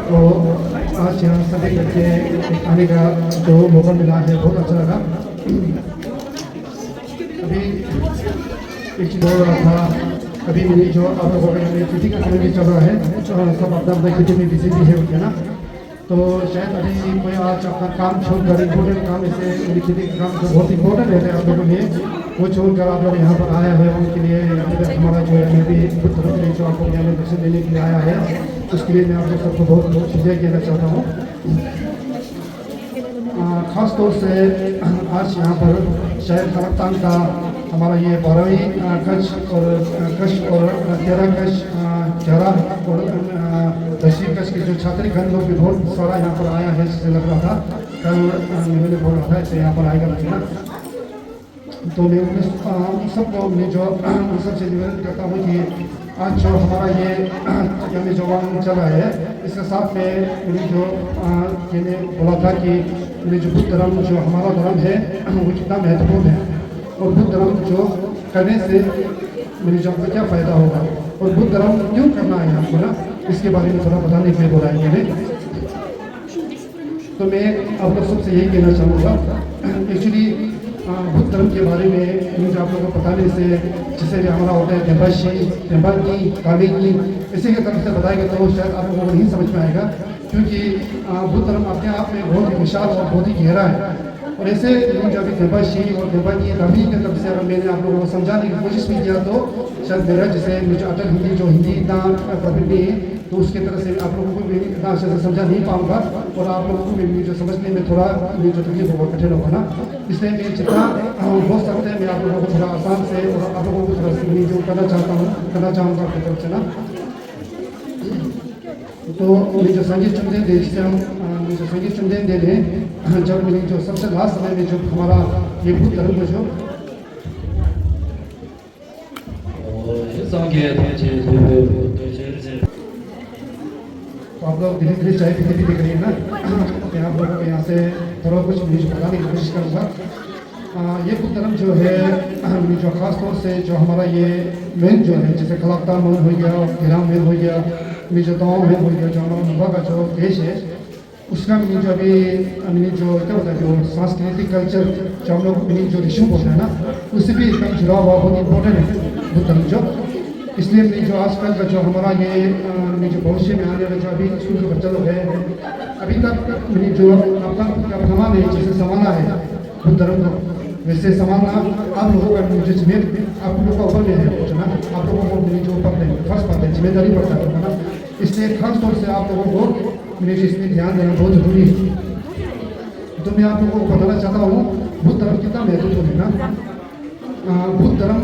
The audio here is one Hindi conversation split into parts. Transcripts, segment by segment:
तो आज यहाँ सभी बच्चे आने का जो मौका मिला है बहुत अच्छा लगा। अभी एक चीज बोल रहा था, अभी मेरी जो आप लोगों का खेती का समय भी चल रहा है, सब अपना अपना खेती में बिजी भी है ना। तो शायद अभी कोई आज अपना काम छोड़कर इम्पोर्टेंट काम ऐसे मेरी खेती का काम जो बहुत इम्पोर्टेंट रहता है आप लोगों के लिए, वो छोड़कर आप लोग यहाँ पर आया है उनके लिए हमारा जो है मैं भी खुद तरफ से जो आपको यहाँ में दर्शन देने के लिए आया है, उसके लिए मैं आप लोग सबको बहुत बहुत शुक्रिया कहना चाहता हूँ। ख़ास तौर से आज यहाँ पर शायद खलकतान का हमारा ये 12वीं कश और 13 कश 11 और 10वीं कश के जो छात्रगण लोग भी बहुत सारा यहाँ पर आया है, जिससे लग रहा था कल मैंने बोल रहा था ऐसे यहाँ पर आएगा ना। तो मैं उन सबको मैं जो उन सबसे निवेदन करता हूँ कि आज जो हमारा ये यानी जो वाहन चला है, इसके साथ में मैंने जो मैंने बोला था कि मेरे जो बुद्ध धर्म जो हमारा धर्म है वो कितना महत्वपूर्ण है, और बुद्ध धर्म जो करने से मेरे जो हमको क्या फ़ायदा होगा, और बुद्ध धर्म क्यों करना है हमको ना, इसके बारे में थोड़ा बताने के लिए बोला है मैंने। तो मैं आप लोग सबसे यही कहना चाहूँगा, एक्चुअली बुद्ध धर्म के बारे में मुझे आप लोगों को बताने से जैसे भी हमारा होता है टेम्पाशी, टेम्पाकी, कावेकी, इसी के तरफ से बताएगा तो शायद आप लोगों को नहीं समझ में आएगा, क्योंकि बुद्ध धर्म अपने आप में बहुत ही विशाल और बहुत ही गहरा है। और ऐसे मुझे अभी टेम्पाशी और टेम्पाकी कावेकी की तरफ से अगर मैंने आप लोगों को समझाने की कोशिश भी किया तो शायद मेरा जैसे मुझे अटल हिंदी जो हिंदी इतना परफेक्ट नहीं है, तो उसकी तरह से आप लोगों को भी इतना अच्छे से समझा नहीं पाऊँगा, और आप लोगों को भी मुझे समझने में थोड़ा जो तकलीफ होगा, कठिन होगा ना। इसलिए मैं जितना हो सकते हैं मैं आप लोगों को थोड़ा आसान से और आप लोगों को थोड़ा जो करना चाहूँगा अपनी तरफ से ना। तो मुझे जो संगीत चुनते हैं जिससे हम मुझे संगीत चुनते हैं जब मेरी जो सबसे लास्ट समय में जो हमारा ये बुद्ध धर्म को जो आप लोग धीरे धीरे चाय पीते भी दिख रही है ना। मैं आप लोगों को यहाँ से थोड़ा कुछ मुझे बताने की कोशिश करूँगा। ये बुद्ध धर्म जो है जो ख़ास तौर से जो हमारा ये मेन जो है जैसे खलकतान मेन हो गया, गिराम मेन हो गया, जो तमाम मेन हो गया, जो हमारा मुंबा का जो देश है उसका जो अभी जो क्या होता है जो सांस्कृतिक कल्चर जो हम लोग जो ऋषि बोलते हैं ना, उससे भी एकदम जुड़ा हुआ बहुत इम्पोर्टेंट है बुद्ध धर्म जो। इसलिए जो आजकल का जो हमारा ये जो भविष्य में आने वाला जो अभी स्कूल के बच्चे लोग हैं, अभी तक जो अपना समान है जैसे संभाला है बुद्ध धर्म को, वैसे संभालना आप लोगों का मुझे जिम्मेदारी आप लोगों का ऊपर में है कुछ ना, आप लोगों को मेरी जो ऊपर में फर्स्ट बात है जिम्मेदारी पड़ता है ना। इसलिए खास तौर से आप लोगों को मेरे इसमें ध्यान देना बहुत जरूरी है। तो मैं आप लोगों को बताना चाहता हूँ बुद्ध धर्म कितना महत्वपूर्ण है ना। बुद्ध धर्म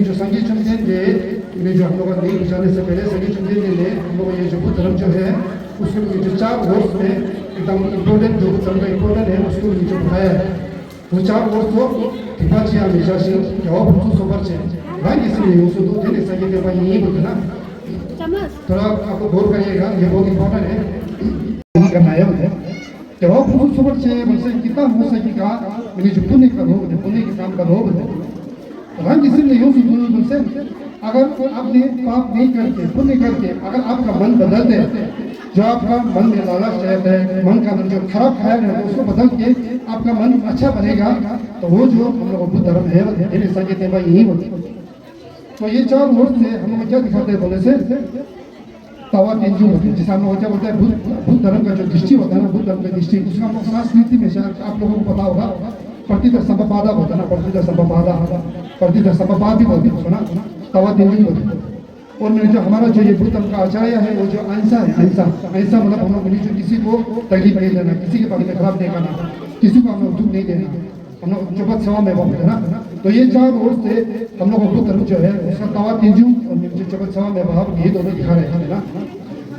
जो संगीत चुनते जो हम लोग नहीं बुझाने से पहले संगीत चुनते ने हम लोग ये जो बुद्ध धर्म जो है उसको जो 4 वर्ष में एकदम इम्पोर्टेंट जो बुद्ध धर्म का इम्पोर्टेंट है उसको जो बताया है। वो 4 वर्ष तो तिब्बत इसलिए उसको देने संगीत यही बोलते ना, थोड़ा आपको गौर करिएगा, ये बहुत इम्पोर्टेंट है करना है। जवाब सुपर से कितना हो सकेगा मैंने जो पुण्य का रोग है, पुण्य के काम का रोग है रंग इसलिए से अगर आपने पाप नहीं करके पुण्य करके अगर आपका मन बदलते जो आपका मन में लालच रहता है, मन का जो खराब ख्याल है उसको बदल के आपका मन अच्छा बनेगा, तो वो जो हम लोग बुद्ध धर्म है संगीत यही होती। तो ये 4 वर्ष से हम लोग क्या दिखाते हैं बोले से तवा तेंजू होते हैं, जिसे हम लोग क्या बोलते हैं बुद्ध धर्म का जो दृष्टि होता है ना, बुद्ध धर्म का दृष्टि उसका हम लोग संस्कृति में शायद आप लोगों को पता होगा प्रतिदर संपादा होता है ना, प्रतिदर संपादा भी बोलते हैं सुना तवा तेंजू होते हैं। और मेरे जो हमारा जो ये बुद्ध धर्म का आचार्य है वो जो अहिंसा है, अहिंसा मतलब हम लोग जो किसी को तकलीफ नहीं देना, किसी के बारे में खराब नहीं करना, किसी को हम लोग दुख नहीं देना, हम लोग चौपट सेवा में बोलते हैं ना। तो ये 4 रोज से हम लोग को धर्म जो है उसका तावा तेंजू और जो जगत सभा में भाव ये दोनों दिखा रहे हैं ना।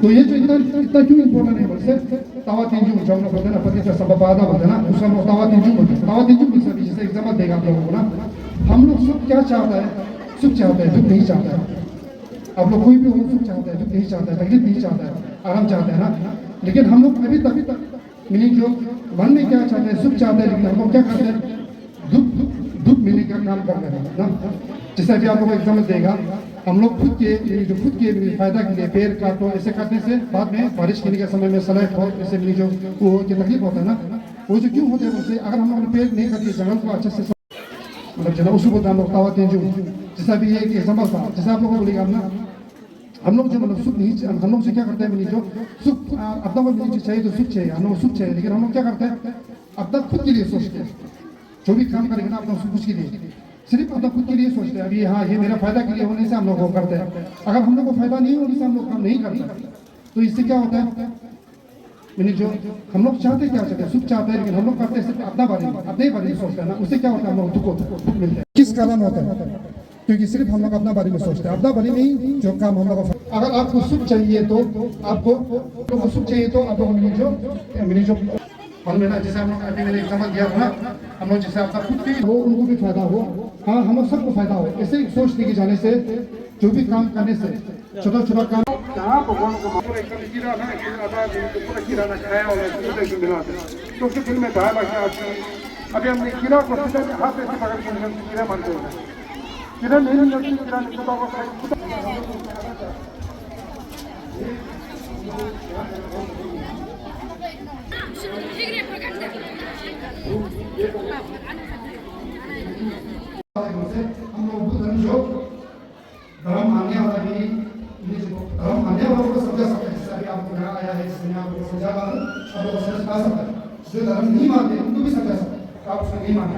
तो ये जो इतना इतना क्यों इम्पोर्टेंट है बोलते तावा तेंजू जो हम लोग बोलते हैं ना पति से संपादा बोलते हैं ना उसका लोग तावा तेंजू बोलते हैं। तावा तेंजू में सभी जैसे एग्जाम्पल देगा आप लोगों को ना। हम लोग सुख क्या चाहता है? सुख चाहता है, दुख नहीं चाहता है। आप लोग कोई भी हो सुख चाहता है, दुख नहीं चाहता है, तकलीफ नहीं चाहता है, आराम चाहता है ना। लेकिन हम लोग अभी तक मीनिंग जो मन में क्या चाहते हैं? सुख चाहते हैं, लेकिन हम लोग क्या करते हैं? दुख मिलने का काम कर रहे हैं ना। जैसे अभी आप लोग एग्जाम्पल देगा हम लोग खुद के फायदा के लिए पेड़ काटो ऐसे काटने से बाद में बारिश गिरने के समय में सलाइट हो ऐसे मिली जो वो तकलीफ होता है ना। वो जो क्यों होते हैं उससे अगर हम लोग पेड़ नहीं काटिए जंगल को अच्छे से मतलब जना उसको बोलते हम लोग तावा तेंजू। जैसा भी ये एग्जाम्पल था जैसे आप लोग को बोलेगा ना हम लोग जो मतलब सुख नहीं हम लोग से क्या करते हैं मिली जो सुख अपना को मिली चाहिए तो सुख चाहिए हम लोग सुख चाहिए। लेकिन हम लोग क्या करते हैं अपना खुद के लिए सोचते हैं। जो भी काम करेंगे ना अपना कुछ के लिए सिर्फ अपना खुद के लिए सोचते हैं। अभी हाँ ये मेरा फायदा के लिए होने से हम लोग वो करते हैं। अगर हम लोग को फायदा नहीं होने से हम लोग काम नहीं करते तो इससे क्या होता है मैंने जो हम लोग चाहते क्या चाहते हैं? सुख चाहते हैं, लेकिन हम लोग करते हैं सिर्फ अपना बारे में अपने बारे में सोचते हैं ना। उससे क्या होता है हम लोग दुख मिलते हैं। किस कारण होता है? क्योंकि सिर्फ हम लोग अपना बारे में सोचते हैं, अपना बारे में ही जो काम हम लोग। अगर आपको सुख चाहिए तो आपको सुख चाहिए तो आप लोग मिली जो मन में ना जैसे हम लोग अभी मैंने एग्जाम्पल दिया था ना हम लोग जैसे अपना खुद भी हो उनको भी फायदा हो, हाँ हम लोग सबको फायदा हो ऐसे सोच लेके जाने से जो भी काम करने से छोटा छोटा काम तो फिर में अभी हमने कीड़ा को हाथ ऐसे पकड़ के कीड़ा मानते हैं कीड़ा नहीं कीड़ा हम लोग धर्म जो धर्म मानने वाला भी धर्म मानने वालों को समझा सकते हैं। जैसे अभी आपको यहाँ आया है जिसने आपको समझा आप लोग समझ पा सकते हैं। जो धर्म नहीं मानते उनको भी समझा सकते हैं आप उसको नहीं मानते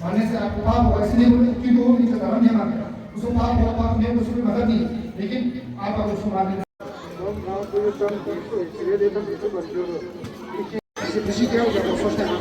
मानने से आपको पाप होगा इसलिए बोले क्योंकि वो भी धर्म नहीं मानते उसको पाप होगा पाप में उसको मदद नहीं लेकिन आप अगर उसको मान खुशी क्या हो जाए वो सोचते हैं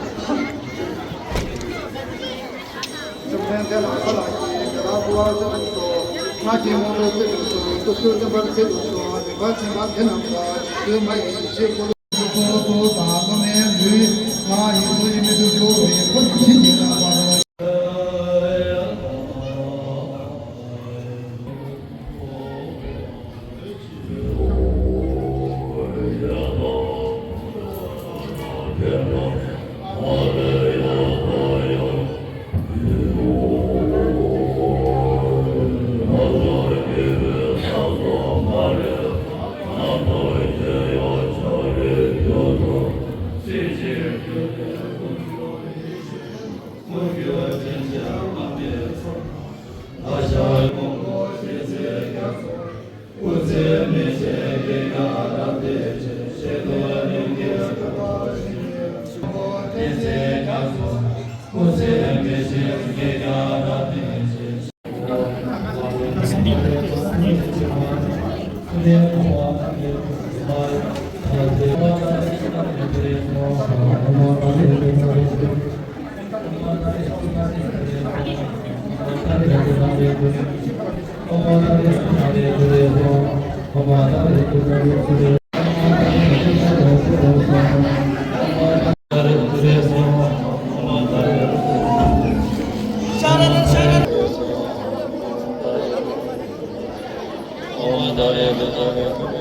Oh,